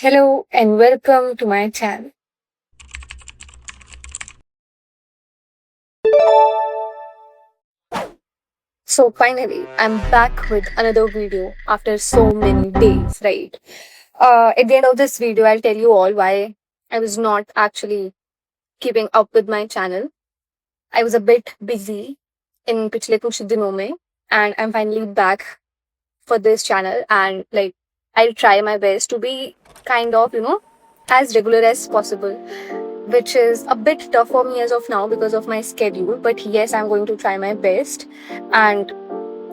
Hello and welcome to my channel. So finally, I'm back with another video after so many days, right? At the end of this video, I'll tell you all why I was not actually keeping up with my channel. I was a bit busy in पिछले कुछ दिनों में, and I'm finally back for this channel, and like I'll try my best to be kind of, as regular as possible, which is a bit tough for me as of now because of my schedule. But yes, I'm going to try my best. And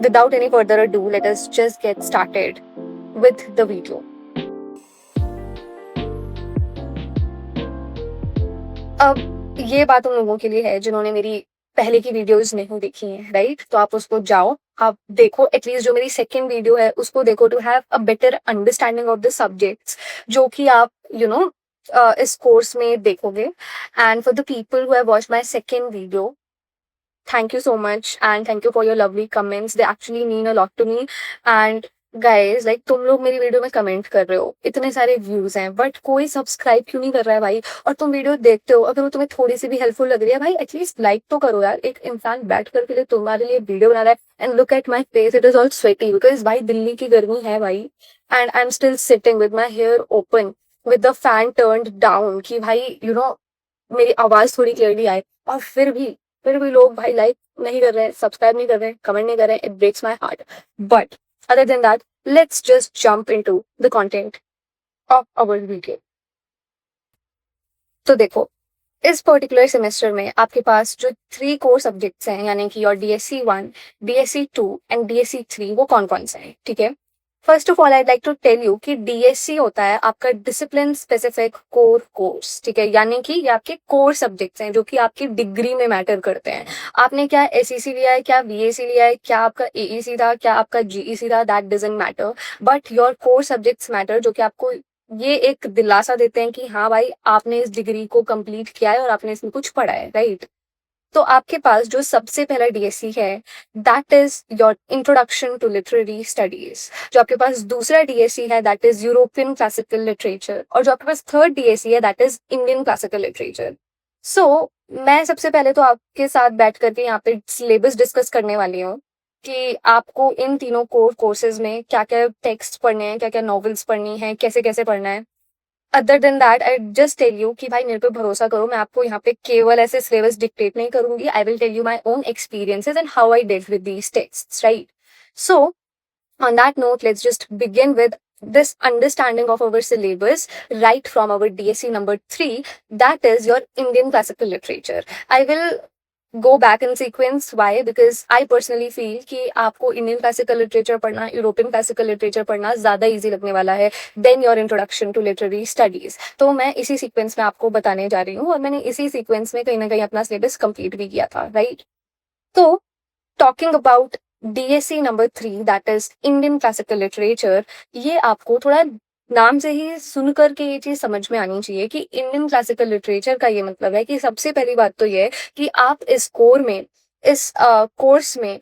without any further ado, let us just get started with the video. अब ये बात उन लोगों के लिए है जिन्होंने मेरी पहले की वीडियोस नहीं देखी हैं, राइट? तो आप उसको जाओ, आप देखो, एटलीस्ट जो मेरी सेकंड वीडियो है उसको देखो to have a better understanding of the subjects जो कि आप इस कोर्स में देखोगे. And for the people who have watched my second video, thank you so much and thank you for your lovely comments. They actually mean a lot to me. And guys, like तुम लोग मेरी video में comment कर रहे हो, इतने सारे views हैं, बट कोई सब्सक्राइब क्यों नहीं कर रहा है भाई? और तुम वीडियो देखते हो, अगर वो तुम्हें थोड़ी सी भी हेल्पफुल लग रही है भाई, एटलीस्ट लाइक तो करो यार. एक इंसान बैठ कर के लिए तुम्हारे लिए वीडियो बना रहा है. And look at my face, it is all sweaty because भाई दिल्ली की गर्मी है भाई. And I am still sitting with my hair open with the fan turned down कि भाई मेरी आवाज थोड़ी क्लियरली आए. और फिर भी लोग भाई लाइक नहीं कर रहे हैं, सब्सक्राइब नहीं कर रहे हैं, कमेंट नहीं कर रहे हैं. It breaks my heart. But other than that, let's just jump into the content of our video. तो देखो, इस पर्टिकुलर सेमेस्टर में आपके पास जो 3 कोर सब्जेक्ट्स हैं, यानी कि your DSC 1, DSC 2 and DSC 3, वो कौन कौन से हैं? ठीक है. First of all I like to tell you कि DSC होता है आपका डिसिप्लिन स्पेसिफिक कोर कोर्स. ठीक है, यानी कि ये आपके कोर सब्जेक्ट्स हैं जो कि आपकी डिग्री में मैटर करते हैं. आपने क्या SEC लिया है, क्या VAC लिया है, क्या आपका AEC था, क्या आपका GEC था, that doesn't matter. But your core subjects matter, जो कि आपको ये एक दिलासा देते हैं कि हाँ भाई, आपने इस डिग्री को कंप्लीट किया है और आपने इसमें कुछ पढ़ा है, राइट? तो आपके पास जो सबसे पहला DSC है, that is your introduction to literary studies. जो आपके पास दूसरा DSC है, that is European classical literature. और जो आपके पास थर्ड DSC है, that is Indian classical literature. So मैं सबसे पहले तो आपके साथ बैठ करके यहाँ पे सिलेबस डिस्कस करने वाली हूँ कि आपको इन तीनों कोर कोर्सेज में क्या क्या टेक्स्ट पढ़ने हैं, क्या क्या नॉवेल्स पढ़नी है, कैसे कैसे पढ़ना है. Other than that I just tell you कि भाई मेरे पे भरोसा करो, मैं आपको यहाँ पे केवल ऐसे सिलेबस डिक्टेट नहीं करूंगी. I will tell you my own experiences and how I did with these texts, right? So on that note, let's just begin with this understanding of our syllabus right from our DSC number 3, that is your Indian classical literature. I will go back in sequence. Why? Because I personally feel कि आपको Indian classical literature पढ़ना, European classical literature पढ़ना ज्यादा easy लगने वाला है than your introduction to literary studies. तो मैं इसी सीक्वेंस में आपको बताने जा रही हूँ और मैंने इसी सीक्वेंस में कहीं ना कहीं अपना सिलेबस कंप्लीट भी किया था, राइट? तो talking about DSC number 3, that is Indian classical literature, ये आपको थोड़ा नाम से ही सुन करके ये चीज समझ में आनी चाहिए कि इंडियन क्लासिकल लिटरेचर का ये मतलब है कि सबसे पहली बात तो ये है कि आप इस कोर्स में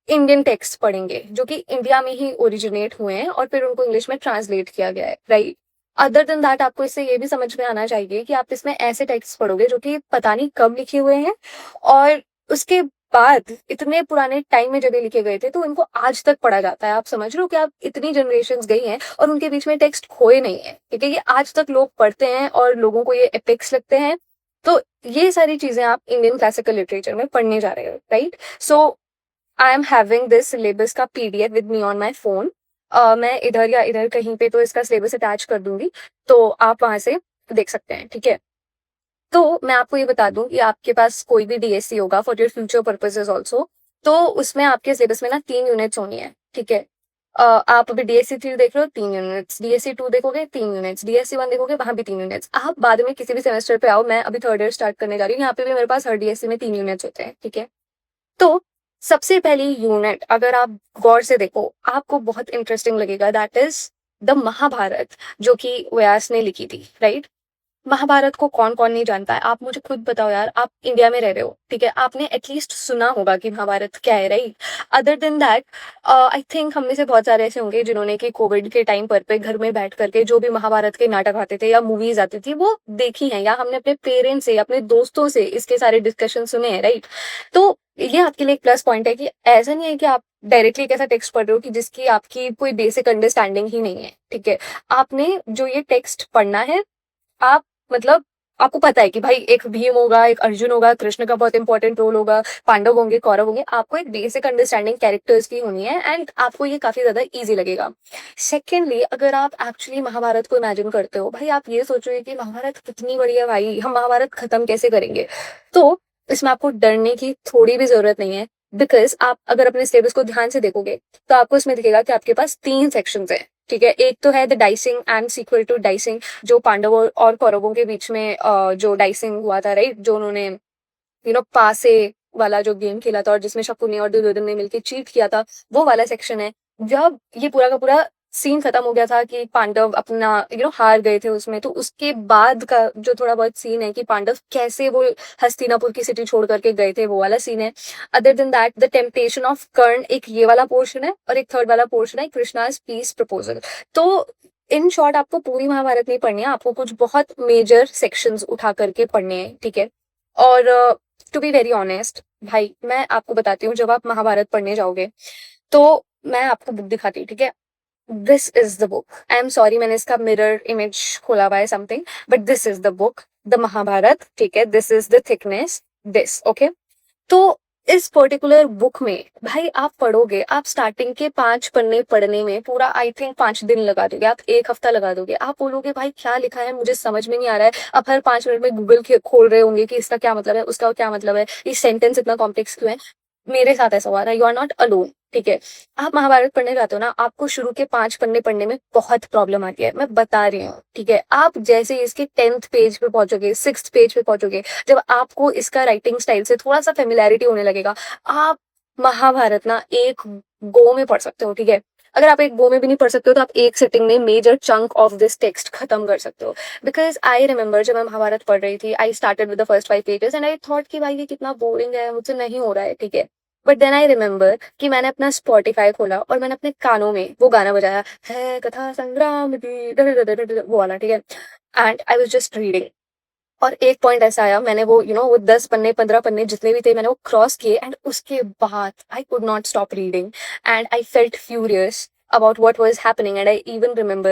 इंडियन टेक्स्ट पढ़ेंगे जो कि इंडिया में ही ओरिजिनेट हुए हैं और फिर उनको इंग्लिश में ट्रांसलेट किया गया है, राइट? अदर देन दैट, आपको इससे ये भी समझ में आना चाहिए कि आप इसमें ऐसे टेक्स्ट पढ़ोगे जो कि पता नहीं कब लिखे हुए हैं और उसके बाद इतने पुराने टाइम में जब ये लिखे गए थे तो इनको आज तक पढ़ा जाता है. आप समझ रहे हो कि आप इतनी जनरेशन्स गई हैं और उनके बीच में टेक्स्ट खोए नहीं है, ठीक है? ये आज तक लोग पढ़ते हैं और लोगों को ये एपिक्स लगते हैं. तो ये सारी चीजें आप इंडियन क्लासिकल लिटरेचर में पढ़ने जा रहे हो, right? So I am having this syllabus का PDF with me on my phone. मैं इधर या इधर कहीं पे तो इसका सिलेबस अटैच कर दूंगी, तो आप वहां से देख सकते हैं, ठीक है? तो मैं आपको ये बता दूं कि आपके पास कोई भी DSC होगा for your future purposes also, तो उसमें आपके सिलेबस में ना 3 यूनिट्स होनी है, ठीक है? आप अभी DSC 3 देख रहे हो, 3 यूनिट्स. DSC 2 देखोगे, 3 यूनिट्स. DSC 1 देखोगे, वहां भी 3 यूनिट्स. आप बाद में किसी भी सेमेस्टर पे आओ, मैं अभी थर्ड ईयर स्टार्ट करने जा रही हूँ, यहाँ पे भी मेरे पास हर DSC में 3 यूनिट्स होते हैं, ठीक है? तो सबसे पहली यूनिट अगर आप गौर से देखो, आपको बहुत इंटरेस्टिंग लगेगा. दैट इज द महाभारत, जो कि व्यास ने लिखी थी, राइट? महाभारत को कौन कौन नहीं जानता है? आप मुझे खुद बताओ यार, आप इंडिया में रह रहे हो, ठीक है, आपने एटलीस्ट सुना होगा कि महाभारत क्या है, right? Other than that I think हम में से बहुत सारे ऐसे होंगे जिन्होंने कि कोविड के टाइम पर पे घर में बैठ करके जो भी महाभारत के नाटक आते थे या मूवीज आती थी वो देखी हैं, या हमने अपने पेरेंट्स से अपने दोस्तों से इसके सारे डिस्कशन सुने हैं, राइट? तो ये आपके लिए एक प्लस पॉइंट है कि ऐसा नहीं है कि आप डायरेक्टली एक ऐसा टेक्स्ट पढ़ रहे हो कि जिसकी आपकी कोई बेसिक अंडरस्टैंडिंग ही नहीं है, ठीक है। आपने जो ये टेक्स्ट पढ़ना है, आप मतलब आपको पता है कि भाई एक भीम होगा, एक अर्जुन होगा, कृष्ण का बहुत इंपॉर्टेंट रोल होगा, पांडव होंगे, कौरव होंगे, आपको एक बेसिक अंडरस्टैंडिंग कैरेक्टर्स की होनी है एंड आपको ये काफी ज्यादा इजी लगेगा। सेकेंडली, अगर आप एक्चुअली महाभारत को इमेजिन करते हो, भाई आप ये सोचोगे कि महाभारत कितनी बड़ी है भाई, हम महाभारत खत्म कैसे करेंगे, तो इसमें आपको डरने की थोड़ी भी जरूरत नहीं है। बिकॉज आप अगर अपने सिलेबस को ध्यान से देखोगे तो आपको इसमें दिखेगा कि आपके पास 3 सेक्शंस है, ठीक है। एक तो है the dicing and sequel to dicing, जो पांडवों और कौरवों के बीच में जो डाइसिंग हुआ था, राइट, जो उन्होंने पासे वाला जो गेम खेला था और जिसमें शकुनी और दुर्योधन ने मिलकर चीट किया था, वो वाला सेक्शन है। जब ये पूरा का पूरा सीन खत्म हो गया था कि पांडव अपना हार गए थे उसमें, तो उसके बाद का जो थोड़ा बहुत सीन है कि पांडव कैसे वो हस्तिनापुर की सिटी छोड़ करके गए थे, वो वाला सीन है। Other than that the temptation of Karna, एक ये वाला पोर्शन है, और एक थर्ड वाला पोर्शन है कृष्णाज पीस प्रपोजल। तो इन शॉर्ट आपको पूरी महाभारत नहीं पढ़नी है, आपको कुछ बहुत मेजर सेक्शंस उठा करके पढ़ने हैं, ठीक है। और टू बी वेरी ऑनेस्ट भाई, मैं आपको बताती हूँ, जब आप महाभारत पढ़ने जाओगे तो मैं आपको बुक दिखाती हूँ, ठीक है। This is the book, I am sorry मैंने इसका मिरर इमेज खोला हुआ है something, but this is the book, the Mahabharata, ठीक है। This is the thickness, this, okay. तो इस पर्टिकुलर बुक में भाई आप पढ़ोगे, आप स्टार्टिंग के 5 पन्ने पढ़ने में पूरा आई थिंक 5 दिन लगा दोगे, आप 1 हफ्ता लगा दोगे। आप बोलोगे भाई क्या लिखा है, मुझे समझ में नहीं आ रहा है। आप हर 5 मिनट में गूगल खोल रहे होंगे कि इसका क्या मतलब है, उसका क्या मतलब है, ये सेंटेंस इतना कॉम्प्लेक्स क्यों है। मेरे साथ ऐसा हुआ रहा, यू आर नॉट अलोन, ठीक है। आप महाभारत पढ़ने जाते हो ना, आपको शुरू के 5 पन्ने पढ़ने में बहुत प्रॉब्लम आती है, मैं बता रही हूँ, ठीक है। आप जैसे इसके 10th पेज पे पहुंचोगे, 6th पेज पे पहुंचोगे, जब आपको इसका राइटिंग स्टाइल से थोड़ा सा फेमिलैरिटी होने लगेगा, आप महाभारत ना एक गो में पढ़ सकते हो, ठीक है। अगर आप एक गो में भी नहीं पढ़ सकते हो तो आप एक सिटिंग में major chunk of this text खत्म कर सकते हो। बिकॉज आई रिमेंबर जब मैं महाभारत पढ़ रही थी, I started with the first 5 pages and I thought कि भाई ये कितना बोरिंग है, मुझसे नहीं हो रहा है, ठीक है। बट देन आई रिमेंबर कि मैंने अपना स्पॉटिफाई खोला और मैंने अपने कानों में वो गाना बजाया, है कथा संग्राम की वो वाला, ठीक है। And I was just reading, और एक पॉइंट ऐसा आया, मैंने वो वो 10 पन्ने 15 पन्ने जितने भी थे मैंने वो क्रॉस किए, एंड उसके बाद I could not stop reading and I felt furious about what was happening, and I even remember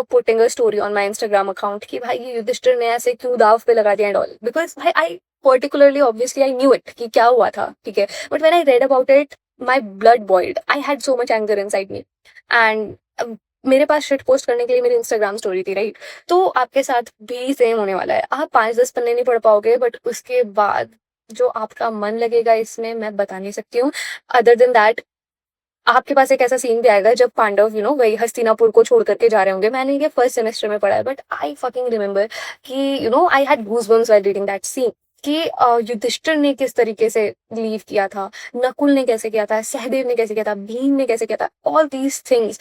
putting a story on my Instagram account कि भाई ये युधिष्ठिर ने ऐसे क्यों दाव पे लगा दिया and all, because भाई I particularly obviously I knew it कि क्या हुआ था, ठीक है। but when I read about it my blood boiled, I had so much anger inside me, and मेरे पास शिट पोस्ट करने के लिए मेरी इंस्टाग्राम स्टोरी थी, राइट। तो आपके साथ भी सेम होने वाला है, आप 5-10 पन्ने नहीं पढ़ पाओगे, बट उसके बाद जो आपका मन लगेगा इसमें मैं बता नहीं सकती हूँ। अदर देन दैट आपके पास एक ऐसा सीन भी आएगा जब पांडव वही हस्तिनापुर को छोड़ करके जा रहे होंगे। मैंने ये फर्स्ट सेमेस्टर में पढ़ा है, बट आई फकिंग रिमेम्बर कि I had goosebumps while reading that scene कि युधिष्ठिर ने किस तरीके से लीव किया था, नकुल ने कैसे किया था, सहदेव ने कैसे किया था, भीम ने कैसे किया था, ऑल दीज थिंग्स।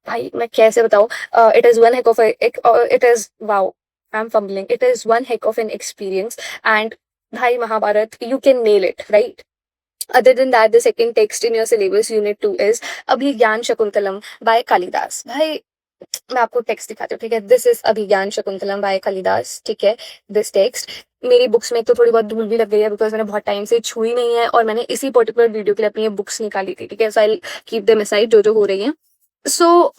भाई मैं कैसे बताऊं, it is one heck of it is wow, I am fumbling, it is one heck of an experience. And भाई Mahabharata you can nail it, right. Other than that, the second text in your syllabus, unit 2, is Abhigyan Shakuntalam by Kalidas. भाई मैं आपको text दिखाती हूँ, ठीक है। This is Abhigyan Shakuntalam by Kalidas, ठीक है। दिस टेक्स्ट मेरी बुक्स में एक तो थोड़ी बहुत धूल भी लग गई है बिकॉज मैंने बहुत टाइम से छुई नहीं है, और मैंने इसी पर्टिकुलर वीडियो के लिए अपनी ये बुक्स निकाली थी, ठीक है। So I keep them aside जो जो हो रही है। So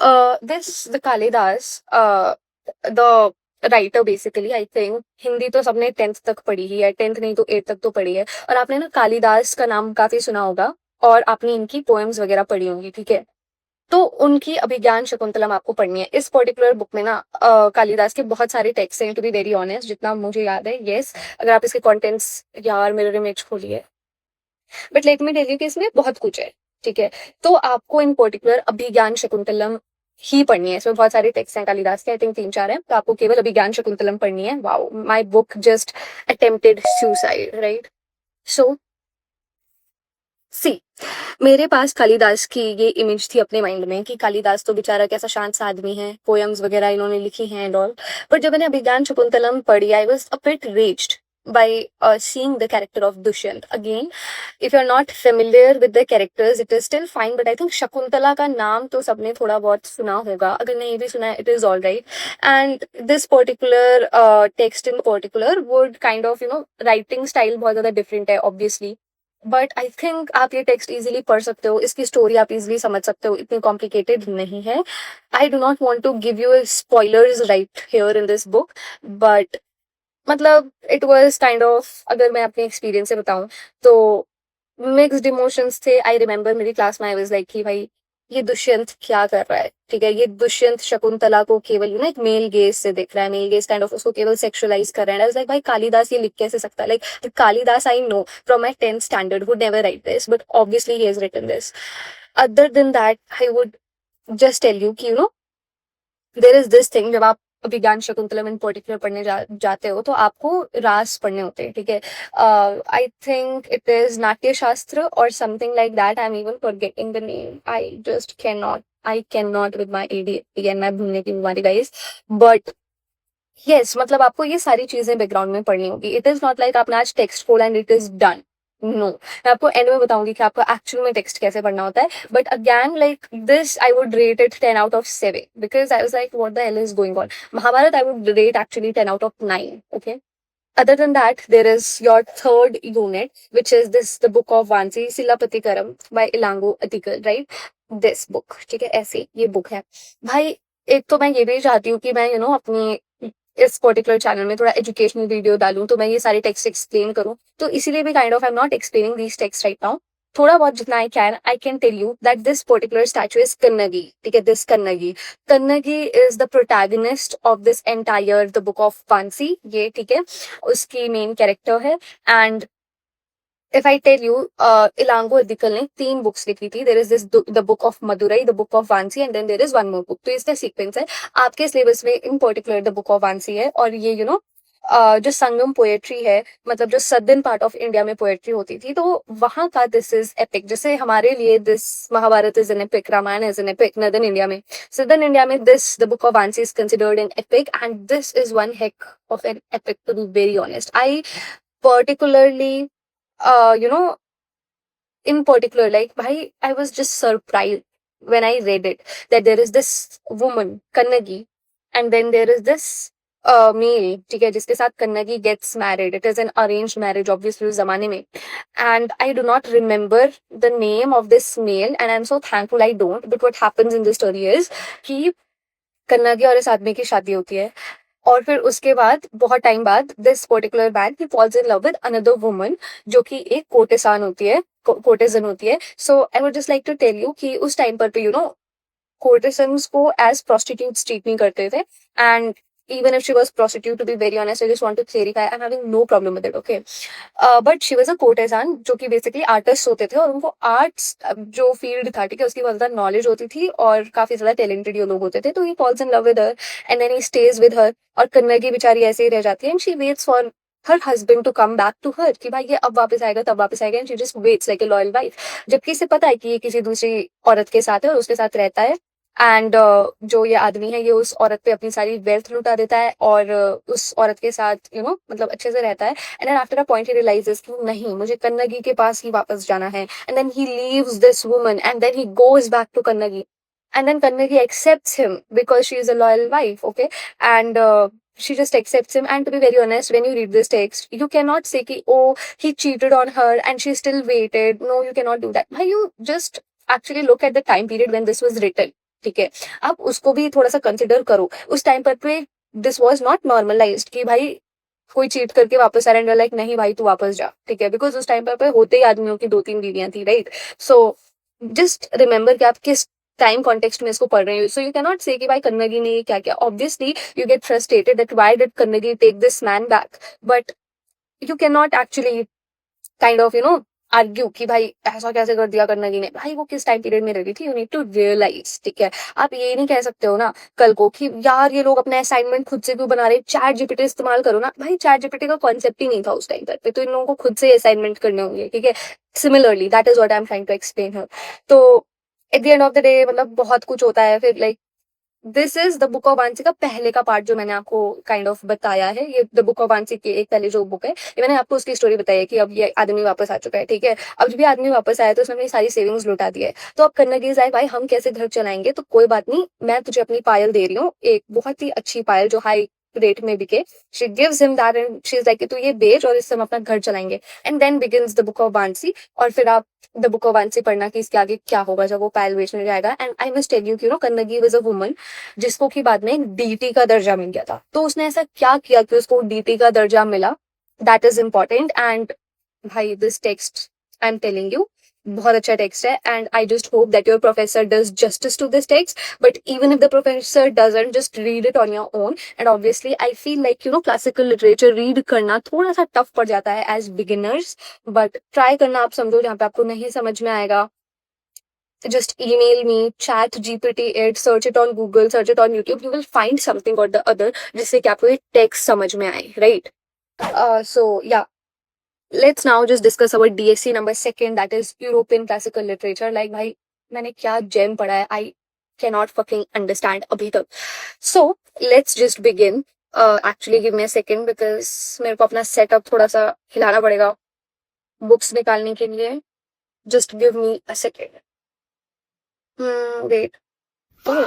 this the Kalidas the writer basically, I think Hindi तो सबने 10th तक पढ़ी ही है, 10th नहीं तो 8th तक तो पढ़ी है, और आपने ना कालिदास का नाम काफी सुना होगा और आपने इनकी पोएम्स वगैरह पढ़ी होंगी, ठीक है। तो उनकी अभिज्ञान शकुंतलम आपको पढ़नी है। इस पर्टिकुलर बुक में ना कालिदास के बहुत सारे टेक्स्ट हैं, टू बी वेरी ऑनेस्ट, जितना मुझे याद है, यस। अगर आप इसके कंटेंट्स, यार मिरर इमेज खोलिए, but let me tell you कि इसमें बहुत कुछ है, ठीक है। तो आपको इन पर्टिकुलर अभिज्ञान शकुंतलम ही पढ़नी है। इसमें बहुत सारे टेक्स्ट हैं कालिदास के, आई थिंक 3-4 हैं, तो आपको केवल अभिज्ञान शकुंतलम पढ़नी है। Wow, my book just attempted suicide, right. So see, मेरे पास कालिदास की ये इमेज थी अपने माइंड में कि कालिदास तो बेचारा कैसा शांत सा आदमी है, पोएम्स वगैरह इन्होंने लिखी हैं एंड ऑल। बट जब मैंने अभिज्ञान शकुंतलम पढ़ी, I was a bit raised by seeing the character of Dushyant. Again, if you're not familiar with the characters, it is still fine. But I think Shakuntala का नाम तो सबने थोड़ा बहुत सुना होगा. अगर नहीं भी सुना है, it is all right. And this particular text in particular would kind of, writing style बहुत ज़्यादा different है, obviously. बट आई थिंक आप ये टेक्स्ट इजीली पढ़ सकते हो, इसकी स्टोरी आप इजीली समझ सकते हो, इतनी कॉम्प्लिकेटेड नहीं है. I do not want to give you spoilers right here in this book, but मतलब इट वाज काइंड ऑफ, अगर मैं अपने एक्सपीरियंस से बताऊं तो मिक्स्ड इमोशंस थे. आई रिमेम्बर मेरी क्लास में आई वाज लाइक कि भाई ये दुष्यंत क्या कर रहा है, ठीक है, ये दुष्यंत शकुंतला को केवल एक मेल गेज से देख रहा है, मेल गेज काइंड ऑफ उसको केवल सेक्सुअलाइज कर रहा है. आई वाज लाइक भाई कालिदास ये लिख कैसे सकता है, like Kalidas I know from my 10th standard would never write this, but obviously he has written this. Other than that I would just tell you कि देर इज दिस थिंग, जब आप अभिज्ञान शकुंतलम इन particular पढ़ने जाते हो तो आपको रास पढ़ने होते हैं, ठीक है. आई थिंक इट इज नाट्य शास्त्र और something like that. I am even forgetting the name. I can not with my ADHD and मैं भूलने की बीमारी गाइस. बट यस, मतलब आपको ये सारी चीजें बैकग्राउंड में पढ़नी होगी. इट इज नॉट लाइक आपने आज टेक्स्ट खोला and it is done. No, मैं आपको एंड में बताऊंगी कि आपको एक्चुअल में टेक्स्ट कैसे पढ़ना होता है. But again like this I would rate it 10 out of 7 because I was like what the hell is going on. Mahabharata I would rate actually 10 out of 9. Okay. Other than that, there is your third unit, which is this the book of Vansi Silapatikaram by Ilango Adikal, right? This book, ठीक है, ऐसे ये book है भाई. एक तो मैं ये भी चाहती हूँ कि मैं अपनी इस पर्टिकुलर चैनल में थोड़ा एजुकेशनल वीडियो डालूं, तो मैं ये सारे टेक्स्ट एक्सप्लेन करूं, तो इसीलिए भी kind of I am not explaining these text right now. थोड़ा बहुत जितना I can tell you that this particular statue is Kannagi, ठीक है, this Kannagi. Kannagi is the protagonist of this entire the book of Vanchi, ये ठीक है, उसकी मेन कैरेक्टर है. And if I tell you, Ilango Adigal ने 3 बुक्स लिखी थी. There is this the book of Madurai, the book of Vanchi and then there is one more book. तो इसका सीक्वेंस है. आपके सिलेबस में in particular the book of Vanchi है, और ये जो संगम पोएट्री है, मतलब जो सदर्न पार्ट ऑफ इंडिया में पोएट्री होती थी, तो वहां का दिस इज एपिक. जैसे हमारे लिए this Mahabharata is an epic, Ramayana is an epic northern India में, सदर्न इंडिया में this the book of Vanchi is considered an epic, and this is one heck of an epic, to be very honest. I particularly uh you know in particular, like bhai, I was just surprised when I read it, that there is this woman Kannagi, and then there is this male, ठीक है, जिसके साथ Kannagi gets married. It is an arranged marriage obviously उस जमाने में, and I do not remember the name of this male, and I'm so thankful I don't. But what happens in this story is कि कन्नगी और इस आदमी की शादी होती है, और फिर उसके बाद बहुत टाइम बाद this particular man he falls in love with another woman, जो कि एक कोर्टेसान होती है, कोर्टेजन होती है. So I would just like to tell you कि उस टाइम पर पे कोर्टेसन्स को एज प्रोस्टिट्यूट्स ट्रीट नहीं करते थे. And even if she was prostitute, to be very honest, I just want to clarify, I'm having no problem with it, okay. But she was a courtesan, जो कि basically artists होते थे, और उनको arts जो फील्ड था, ठीक है, उसकी बहुत ज़्यादा नॉलेज होती थी और काफ़ी ज़्यादा टैलेंटेड ये लोग होते थे. तो he falls in love with her and then he stays with her, और कन्नगी बेचारी ऐसे ही रह जाती है, and she waits for her husband to come back to her, कि भाई ये अब वापस आएगा तब वापस आएगा, and she just waits like a loyal wife. जबकि इसे पता है कि ये किसी दूसरी औरत के साथ है और उसके साथ रहता है. एंड जो ये आदमी है, ये उस औरत पे अपनी सारी वेल्थ लुटा देता है, और उस औरत के साथ मतलब अच्छे से रहता है. And then after a point he realizes कि नहीं, मुझे कन्नगी के पास ही वापस जाना है. And then he leaves this woman and then he goes back to Kannagi, and then Kannagi accepts him because she is a loyal wife, okay. एंड she just accepts him. And to be very honest, when you read this text, you cannot say ki, oh, he cheated on her and she still waited. No, you cannot do that. Why? You just actually look at the time period when this was written, ठीक है, आप उसको भी थोड़ा सा consider करो. उस time पर पे दिस वॉज नॉट नॉर्मलाइज्ड कि भाई कोई चीट करके वापस आ रहा है, लाइक नहीं भाई तू वापस जा, ठीक है, बिकॉज उस टाइम पर पे होते ही आदमियों की 2-3 बीवियां थी, राइट. सो जस्ट रिमेंबर कि आप किस टाइम कॉन्टेक्स्ट में इसको पढ़ रहे हो. सो यू कैन नॉट से कि भाई कन्नगी ने क्या क्या. Obviously you get frustrated that why did Kannagi take this man back, but you cannot actually kind of argue कि भाई ऐसा कैसे कर दिया कन्नगी ने, भाई वो किस टाइम पीरियड में रह रही थी, यू नीड टू रियलाइज, ठीक है। आप ये नहीं कह सकते हो ना कल को कि यार ये लोग अपना असाइनमेंट खुद से क्यों बना रहे, चैट जीपीटी इस्तेमाल करो ना, भाई चैट जीपीटी का कॉन्सेप्ट ही नहीं था उस टाइम पर, तो इन लोगों को खुद से असाइनमेंट करने होंगे, ठीक है। Similarly that is what I am trying to explain here. तो at the end of the day मतलब बहुत कुछ होता है फिर, like this is the book of Vanchi का पहले का पार्ट जो मैंने आपको काइंड ऑफ बताया है। ये द बुक ऑफ वांसी की एक पहले जो बुक है, ये मैंने आपको उसकी स्टोरी बताई है कि अब ये आदमी वापस आ चुका है, ठीक है। अब जब ये आदमी वापस आया तो उसने अपनी सारी सेविंग्स लुटा दी है। तो अब कन्नगीज आए, भाई हम कैसे घर चलाएंगे, तो कोई बात नहीं, मैं तुझे अपनी पायल दे रही हूँ, एक बहुत ही अच्छी पायल जो हाई रेट में बिके। She gives him that and she is like तू ये बेच और इससे हम अपना घर चलाएंगे। And then begins the book of Vanchi. और फिर आप द बुक ऑफ वांसी पढ़ना कि इसके आगे क्या होगा जब वो पायल बेचने जाएगा। And I must tell you know Kannagi was a woman जिसको की बाद में डीटी का दर्जा मिल गया था। तो उसने ऐसा क्या किया कि उसको डीटी का दर्जा मिला, दैट इज इम्पोर्टेंट। एंड भाई this text I am telling you बहुत अच्छा टेक्स्ट है, and I just hope that your professor does justice to this text. But even if the professor doesn't, just read it on your own. And obviously I feel like you know classical literature read करना थोड़ा सा tough पड़ जाता है as beginners, but try करना। आप समझो जहाँ पे आपको नहीं समझ में आएगा, just email me, chat GPT it, search it on Google, search it on YouTube, you will find something or the other जिससे कि आपको ये टेक्स्ट समझ में आए, right? So yeah, let's now just discuss our DSC number second, that is European Classical Literature. Like भाई मैंने क्या जेम पढ़ा है, I cannot fucking understand अभी तक. So let's just begin. Actually give me a second because मेरे को अपना setup थोड़ा सा हिलाना पड़ेगा books निकालने के लिए. Just give me a second. Wait. Oh.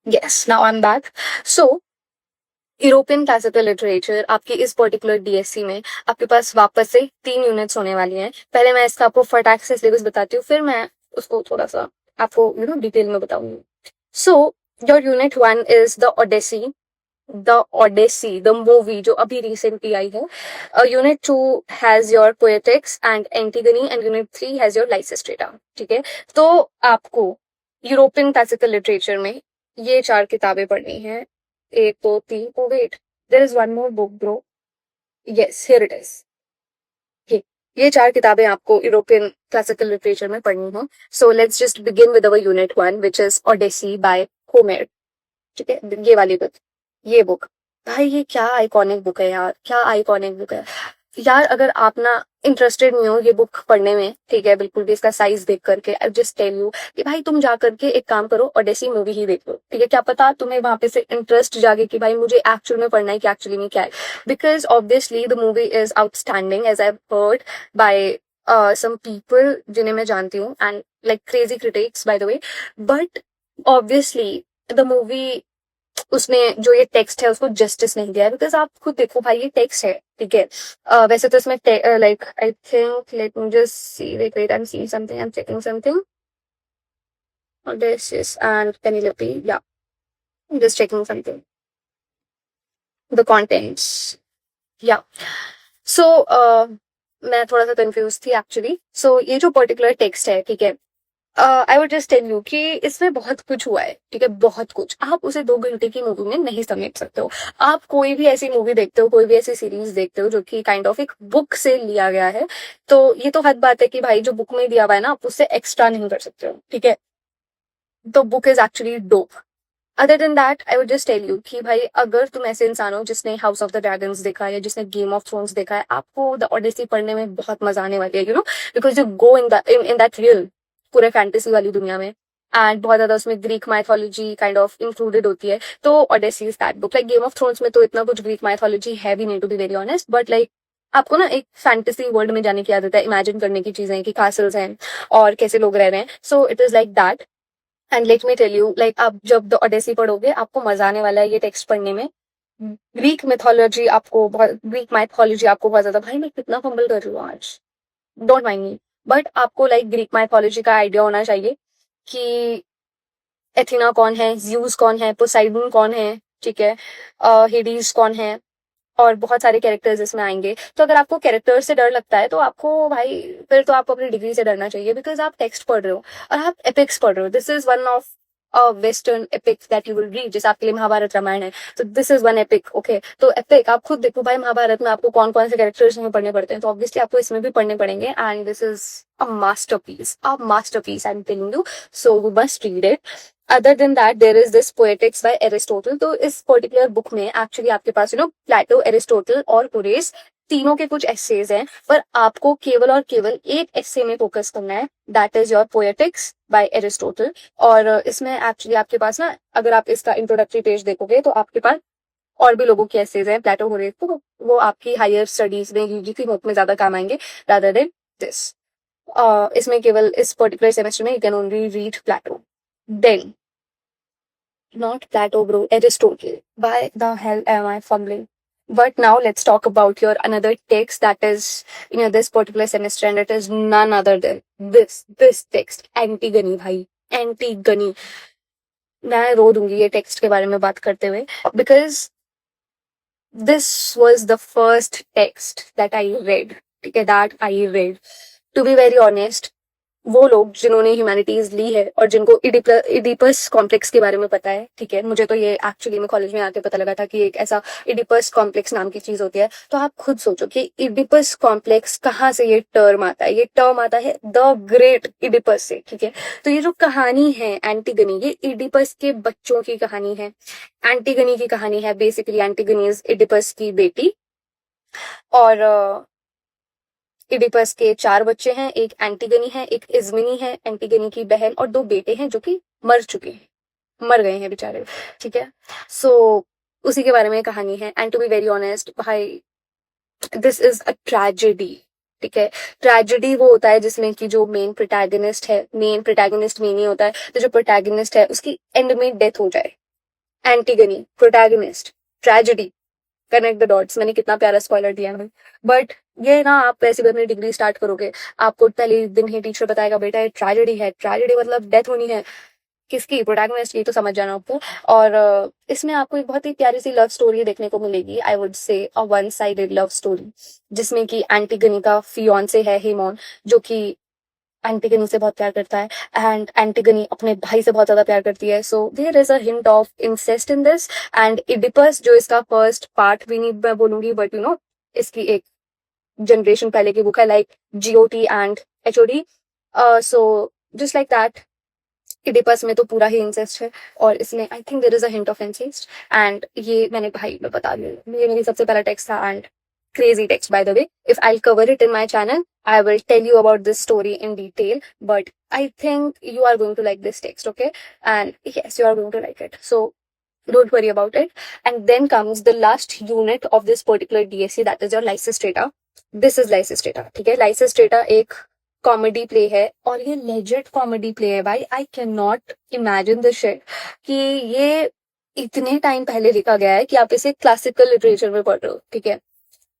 Yes, now I'm back. So, European classical literature आपकी इस पर्टिकुलर डीएससी में आपके पास वापस से 3 यूनिट्स होने वाली हैं। पहले मैं इसका आपको फटाक से सिलेबस बताती हूँ, फिर मैं उसको थोड़ा सा आपको यू नो डिटेल में बताऊंगी। So your unit 1 is the movie जो अभी रिसेंटली आई है। Unit 2 has your poetics and Antigone and unit 3 has your Lysistrata, ठीक है। तो आपको यूरोपियन क्लासिकल लिटरेचर में ये 4 किताबें पढ़नी है। 1 2 3, oh wait, there is one more book bro, yes here it is। ये 4 किताबें आपको यूरोपियन क्लासिकल लिटरेचर में पढ़नी हो। So let's just begin with our unit 1 which is Odyssey by Homer, ठीक है। ये वाली बुक, ये बुक भाई ये क्या आइकॉनिक बुक है यार, क्या आइकॉनिक बुक है यार। अगर आप ना इंटरेस्टेड नहीं हो ये बुक पढ़ने में, ठीक है, बिल्कुल भी इसका साइज देख करके, आई जस्ट टेल यू कि भाई तुम जा करके एक काम करो, ओडेसी मूवी ही देख लो, ठीक है। क्या पता तुम्हें वहां पे से इंटरेस्ट जागे कि भाई मुझे एक्चुअल में पढ़ना है कि एक्चुअली में क्या है। Because obviously the movie is outstanding as I heard by some people जिन्हें मैं जानती हूँ, and like crazy critics by the way. But obviously the movie, उसने जो ये टेक्स्ट है उसको जस्टिस नहीं दिया है। बिकॉज आप खुद देखो भाई ये टेक्स्ट है, ठीक है। वैसे तो इसमें like I think let me just see, wait wait I am seeing something, I am checking something, Odysseus and Penelope, yeah, I'm just checking something, the contents, yeah। So मैं थोड़ा सा कंफ्यूज थी एक्चुअली। सो ये जो particular text है, ठीक है, I would just tell you कि इसमें बहुत कुछ हुआ है, ठीक है, बहुत कुछ। आप उसे 2 घंटे की मूवी में नहीं समेट सकते हो। आप कोई भी ऐसी मूवी देखते हो, कोई भी ऐसी सीरीज देखते हो जो कि काइंड ऑफ एक बुक से लिया गया है, तो ये तो हद बात है कि भाई जो बुक में दिया हुआ है ना आप उससे एक्स्ट्रा नहीं कर सकते हो, ठीक है। तो book is actually dope. Other than that I would just tell you कि भाई अगर तुम ऐसे इंसान हो जिसने हाउस ऑफ द ड्रैगन्स देखा है या जिसने गेम ऑफ थ्रोन्स देखा है, आपको द ओडेसी पढ़ने में बहुत मजा आने वाली है, you know, because you go in that real पूरे फैंटेसी वाली दुनिया में। एंड बहुत ज्यादा उसमें Greek mythology kind of included होती है। तो Odyssey is that book. Like Game of Thrones में तो इतना कुछ ग्रीक माइथोलॉजी है भी नहीं, to be very honest, but like आपको ना एक फैंटेसी वर्ल्ड में जाने की आदत है, इमेजिन करने की चीजें कि कासल्स हैं और कैसे लोग रह रहे हैं। So it is like that. And let me tell you, like आप जब द ओडेसी पढ़ोगे आपको मजा आने वाला है ये टेक्स्ट पढ़ने में। ग्रीक माइथोलॉजी आपको बहुत ज्यादा, भाई मैं कितना फंबल कर रही हूँ आज, डोंट माइंड मी। बट आपको लाइक ग्रीक माइथोलॉजी का आइडिया होना चाहिए कि एथिना कौन है, ज्यूस कौन है, पोसाइडन कौन है, ठीक है, हेडीज कौन है, और बहुत सारे कैरेक्टर्स इसमें आएंगे। तो अगर आपको कैरेक्टर से डर लगता है तो आपको भाई फिर तो आपको अपनी डिग्री से डरना चाहिए, बिकॉज आप टेक्स्ट पढ़ रहे हो और आप एपिक्स पढ़ रहे हो। This is one of western epic that you will read, जैसे आपके लिए महाभारत रामायण है, तो this is one epic, okay. तो एपिक आप खुद देखो भाई, महाभारत में आपको कौन कौन से कैरेक्टर्स में पढ़ने पड़ते हैं, तो ऑब्वियसली आपको इसमें भी पढ़ने पड़ेंगे, and this is a masterpiece I am telling you, so we must read it. Other than that there is this poetics by Aristotle. तो इस पर्टिकुलर बुक में एक्चुअली आपके पास प्लेटो, एरिस्टोटल और होरेस तीनों के कुछ एसेज हैं, पर आपको केवल और केवल एक एसे में फोकस करना है, that is your poetics by Aristotle. और इसमें एक्चुअली आपके पास अगर आप इसका इंट्रोडक्टरी पेज देखोगे तो आपके पास और भी लोगों के एसेज हैं, प्लेटो, होरेस, तो वो आपकी हायर स्टडीज में, यूजीसी बुक में ज्यादा काम आएंगे रादर देन दिस। इसमें केवल इस पर्टिकुलर सेमेस्टर में you can only read Plato, then not Plato, bro, Aristotle. Why the hell am I fumbling? But now let's talk about your another text that is this particular semester, and it is none other than this text, Antigone, भाई, Antigone. मैं रो दूंगी ये text के बारे में बात करते हुए, because this was the first text that I read, ठीक है, that I read. To be very honest, वो लोग जिन्होंने ह्यूमैनिटीज ली है और जिनको इडिपस कॉम्प्लेक्स के बारे में पता है, ठीक है, मुझे तो ये एक्चुअली में कॉलेज में आके पता लगा था कि एक ऐसा इडिपस कॉम्प्लेक्स नाम की चीज होती है। तो आप खुद सोचो कि इडिपस कॉम्प्लेक्स कहाँ से ये टर्म आता है। ये टर्म आता है द ग्रेट इडिपस से, ठीक है। तो ये जो कहानी है एंटिगनी, ये इडिपस के बच्चों की कहानी है। एंटिगनी की कहानी है बेसिकली, एंटिगनी इज इडिपस की बेटी, और इडिपस के 4 बच्चे हैं, एक एंटिगनी है, एक इजमिनी है एंटिगनी की बहन, और 2 बेटे हैं जो कि मर गए हैं बेचारे, ठीक है। सो उसी के बारे में कहानी है, and to be very honest भाई, दिस इज अ ट्रेजेडी, ठीक है। ट्रेजेडी वो होता है जिसमें कि जो मेन प्रोटैगनिस्ट मेन ही होता है, तो जो प्रोटैगनिस्ट है उसकी एंड में डेथ हो जाए। Antigone, protagonist, tragedy, connect the dots. मैंने कितना प्यारा स्पॉइलर दिया है, बट ये आप वैसे भी अपनी डिग्री स्टार्ट करोगे, आपको पहले दिन ही टीचर बताएगा बेटा ये ट्रेजेडी है, ट्रेजेडी मतलब डेथ होनी है, किसकी, प्रोटैगनिस्ट की, तो समझ जाना आपको। और इसमें आपको एक बहुत ही प्यारी सी लव स्टोरी देखने को मिलेगी, I would say a one sided love story, जिसमें कि एंटिगनी का फियांसे है हेमोन, जो कि एंटिगनी से बहुत प्यार करता है, एंड एंटिगनी अपने भाई से बहुत ज्यादा प्यार करती है। So there is a hint of incest in this. And Oedipus जो इसका फर्स्ट पार्ट भी नहीं मैं बोलूंगी, बट इसकी एक जनरेशन पहले की बुक है, like GOT and HOD। So just like that, Oedipus में तो पूरा ही इंसेस्ट है, और इसमें I think there is a hint of incest. And ये मैंने भाई में बता दिया, ये मेरी सबसे पहला टेक्स्ट था, and crazy text by the way. If I'll cover it in my channel, I will tell you about this story in detail, but I think you are going to like this text, okay? And yes, you are going to like it, so don't worry about it. And then comes the last unit of this particular DSC, that is your Lysistrata. This is Lysistrata, ठीक है। Lysistrata एक comedy play है, और ये legit comedy play है भाई। आई can not imagine this shit कि ये इतने टाइम पहले लिखा गया है कि आप इसे क्लासिकल लिटरेचर में पढ़ रहे हो, ठीक है।